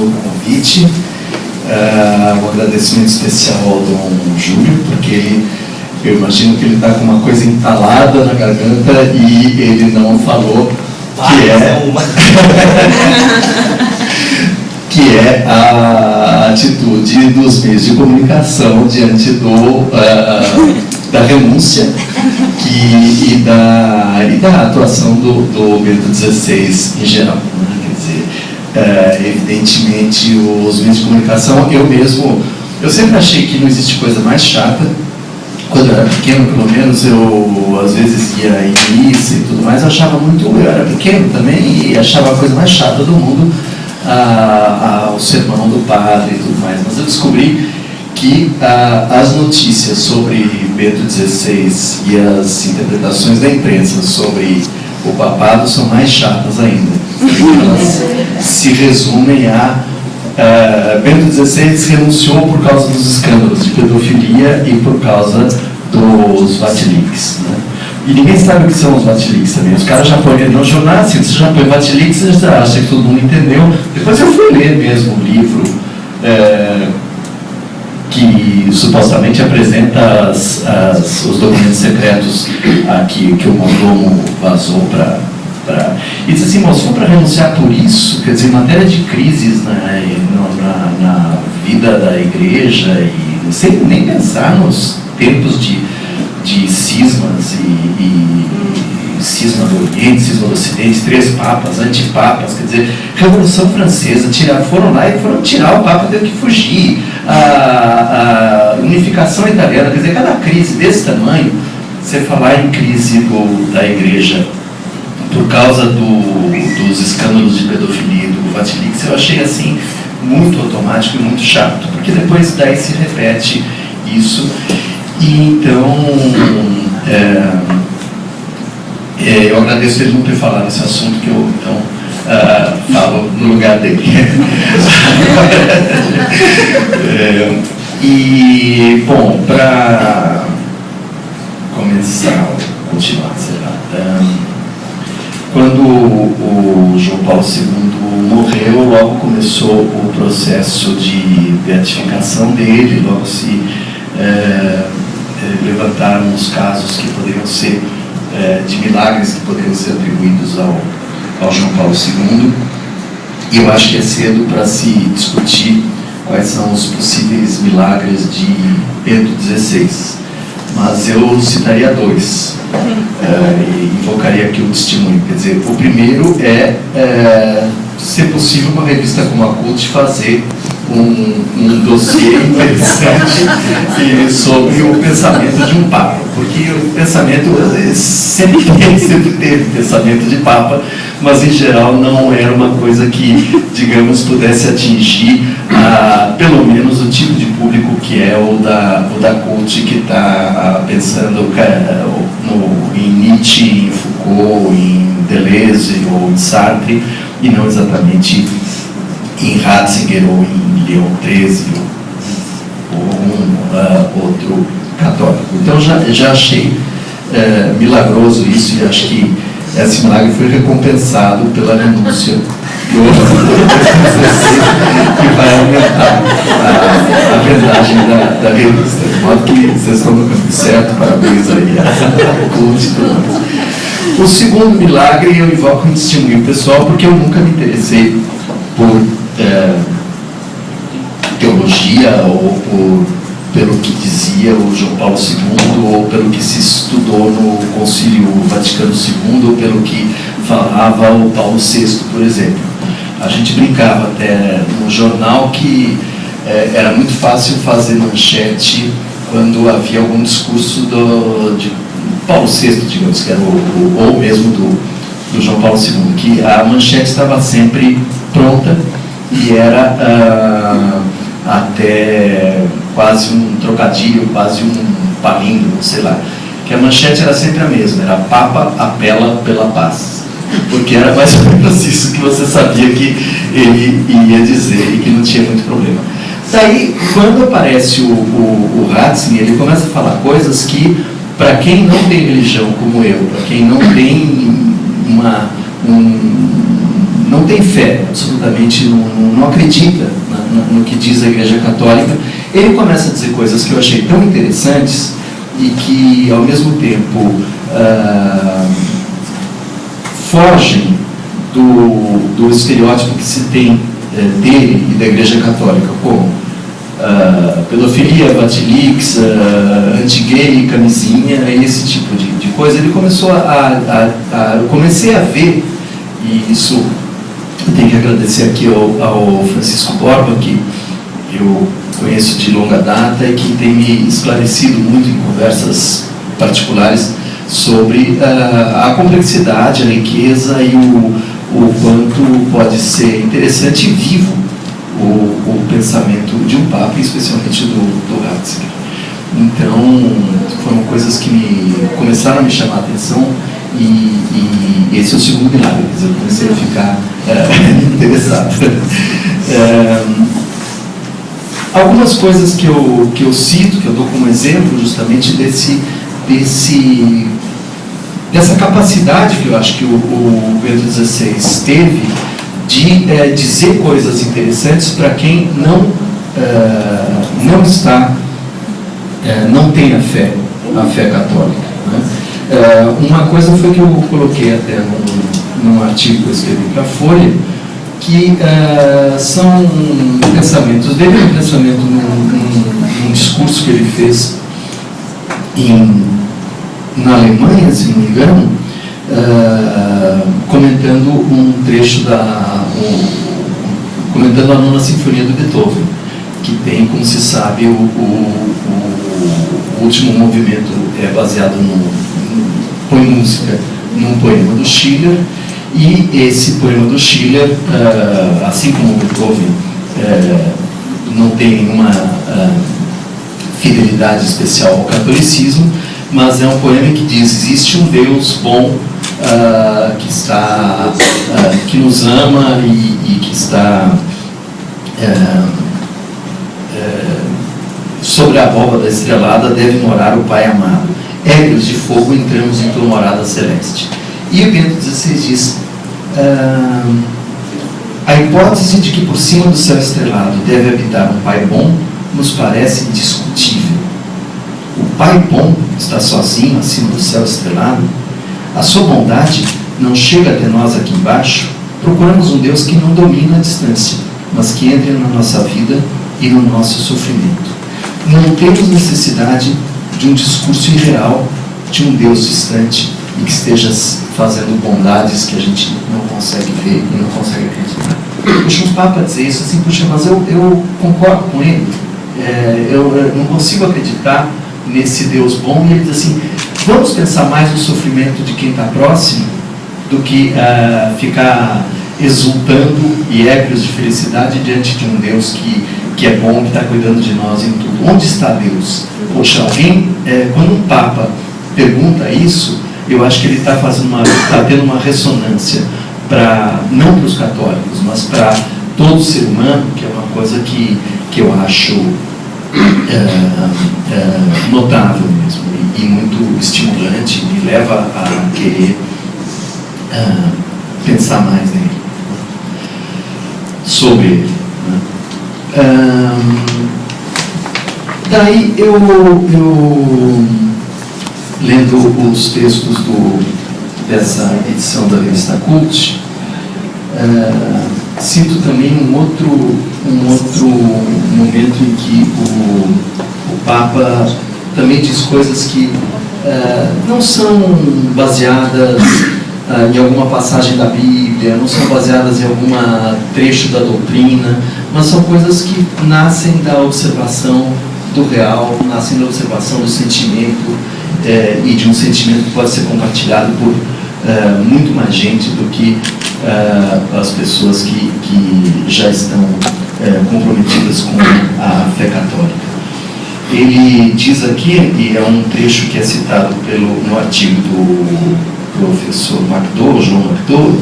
pelo convite. Um agradecimento especial ao Dom Júlio, porque eu imagino que ele está com uma coisa entalada na garganta e ele não falou que é a atitude dos meios de comunicação diante da renúncia e da atuação do Bento XVI em geral. Evidentemente, os meios de comunicação, eu sempre achei que não existe coisa mais chata. Quando eu era pequeno, pelo menos, eu às vezes ia em missa e tudo mais, eu era pequeno também e achava a coisa mais chata do mundo o sermão do padre e tudo mais, mas eu descobri que as notícias sobre Bento XVI e as interpretações da imprensa sobre o papado são mais chatas ainda. Elas se resumem a Bento XVI renunciou por causa dos escândalos de pedofilia e por causa dos Vatilix, né? E ninguém sabe o que são os Vatilix também. Os caras já põem no jornal, se você já põe Vatilix, você já acha que todo mundo entendeu. Depois eu fui ler mesmo o livro que supostamente apresenta os documentos secretos que o mordomo vazou para... E diz assim, moço, foi para renunciar por isso? Quer dizer, em matéria de crises na vida da igreja, e sem nem pensar nos tempos de cismas e cisma do Oriente, cisma do Ocidente, 3 papas, antipapas, quer dizer, Revolução Francesa, foram lá e foram tirar o Papa, teve que fugir, a unificação italiana, quer dizer, cada crise desse tamanho, você falar em crise da igreja por causa dos escândalos de pedofilia do Vatilix, eu achei assim muito automático e muito chato, porque depois daí se repete isso. E então eu agradeço ele não ter falado esse assunto, que eu então falo no lugar dele. E bom, para começar, continuar, sei lá, quando o João Paulo II morreu, logo começou o processo de beatificação dele, logo se levantaram os casos que poderiam ser de milagres que poderiam ser atribuídos ao João Paulo II. E eu acho que é cedo para se discutir quais são os possíveis milagres de Bento XVI. Mas eu citaria 2 e invocaria aqui o testemunho. Quer dizer, o primeiro se possível, uma revista como a Cult fazer um dossiê interessante sobre o pensamento de um Papa, porque o pensamento sempre teve pensamento de Papa, mas em geral não era uma coisa que, digamos, pudesse atingir pelo menos o tipo de público que é o da Cult, que está pensando em Nietzsche, em Foucault, em Deleuze ou em Sartre, e não exatamente em Ratzinger ou em Leão XIII ou algum outro católico. Então já achei milagroso isso, e acho que esse milagre foi recompensado pela renúncia do que vai aumentar a vendagem da revista. De modo que vocês estão no caminho certo, parabéns aí a Cult e tudo mais. O segundo milagre eu invoco um testemunho pessoal, porque eu nunca me interessei por teologia ou pelo que dizia o João Paulo II, ou pelo que se estudou no Concílio Vaticano II, ou pelo que falava o Paulo VI, por exemplo. A gente brincava até no jornal que era muito fácil fazer manchete quando havia algum discurso de Paulo VI, digamos, que era ou mesmo do João Paulo II, que a manchete estava sempre pronta e era até quase um trocadilho, quase um palíndromo, sei lá, que a manchete era sempre a mesma, era Papa apela pela paz, porque era mais ou menos isso que você sabia que ele ia dizer e que não tinha muito problema. Daí, quando aparece o Ratzinger, ele começa a falar coisas que, para quem não tem religião como eu, para quem não tem não tem fé, absolutamente não acredita no que diz a Igreja Católica, ele começa a dizer coisas que eu achei tão interessantes e que, ao mesmo tempo, fogem do estereótipo que se tem dele e da Igreja Católica, como pedofilia, vatilix, anti-gay, camisinha, esse tipo de coisa. Ele começou eu comecei a ver, e isso eu tenho que agradecer aqui ao Francisco Borba, que eu conheço de longa data e que tem me esclarecido muito em conversas particulares sobre a complexidade, a riqueza e o quanto pode ser interessante e vivo o pensamento de um Papa, especialmente do Ratzinger. Então, foram coisas que começaram a me chamar a atenção e esse é o segundo milagre, quer dizer, eu comecei a ficar interessado. Algumas coisas que eu cito, que eu dou como exemplo justamente dessa capacidade que eu acho que o Bento XVI teve de dizer coisas interessantes para quem não tem a fé católica, né? Uma coisa foi que eu coloquei até num artigo que eu escrevi para a Folha, que são pensamentos dele, um pensamento num discurso que ele fez na Alemanha, se não me engano, comentando um trecho comentando a Nona Sinfonia do Beethoven, que tem, como se sabe, o último movimento baseado põe música num poema do Schiller, e esse poema do Schiller, assim como o Beethoven, não tem nenhuma fidelidade especial ao catolicismo, mas é um poema que diz: existe um Deus bom que nos ama e que está sobre a abóbada estrelada deve morar o Pai amado. Ébrios de fogo entramos em tua morada celeste. E o Bento XVI diz: a hipótese de que por cima do céu estrelado deve habitar um Pai bom nos parece indiscutível. O Pai bom está sozinho acima do céu estrelado. A sua bondade não chega até nós aqui embaixo. Procuramos um Deus que não domina a distância, mas que entra na nossa vida e no nosso sofrimento. Não temos necessidade de um discurso irreal de um Deus distante e que esteja fazendo bondades que a gente não consegue ver e não consegue acreditar. Puxa, um Papa dizer isso assim, puxa, mas eu concordo com ele. Eu não consigo acreditar nesse Deus bom. E ele diz assim: vamos pensar mais no sofrimento de quem está próximo do que ficar exultando e ébrios de felicidade diante de um Deus que é bom, que está cuidando de nós em tudo. Onde está Deus? Poxa, quando um Papa pergunta isso, eu acho que ele está tendo uma ressonância não para os católicos, mas para todo ser humano, que é uma coisa que eu acho notável mesmo e muito estimulante, me leva a querer pensar mais nele, sobre ele, né? Daí eu lendo os textos dessa edição da revista Cult, cito também um outro momento em que o Papa também diz coisas que não são baseadas em alguma passagem da Bíblia, não são baseadas em algum trecho da doutrina, mas são coisas que nascem da observação do real, nascem da observação do sentimento, e de um sentimento que pode ser compartilhado por muito mais gente do que as pessoas que já estão comprometidas com a fé católica. Ele diz aqui, e é um trecho que é citado no artigo do professor McDowell, João McDowell,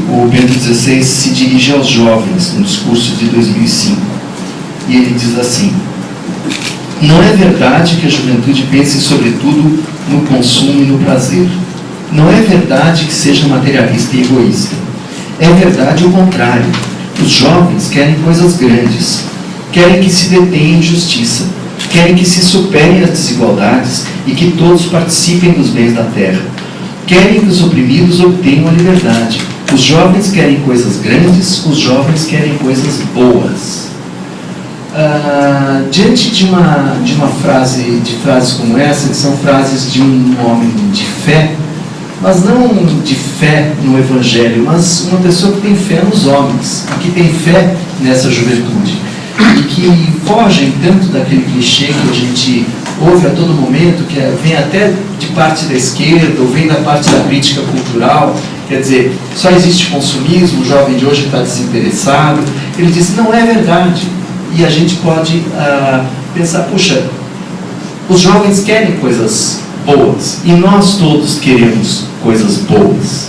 o Bento XVI se dirige aos jovens no discurso de 2005, e ele diz assim: não é verdade que a juventude pense sobretudo no consumo e no prazer. Não é verdade que seja materialista e egoísta. É verdade o contrário. Os jovens querem coisas grandes, querem que se detenha a injustiça, querem que se superem as desigualdades e que todos participem dos bens da terra. Querem que os oprimidos obtenham a liberdade. Os jovens querem coisas grandes, os jovens querem coisas boas. Diante de frases como essa, que são frases de um homem de fé, mas não de fé no Evangelho, mas uma pessoa que tem fé nos homens, e que tem fé nessa juventude, e que fogem tanto daquele clichê que a gente ouve a todo momento, que vem até de parte da esquerda, ou vem da parte da crítica cultural, quer dizer, só existe consumismo, o jovem de hoje está desinteressado. Ele diz, não é verdade. E a gente pode pensar, puxa, os jovens querem coisas boas, e nós todos queremos coisas boas.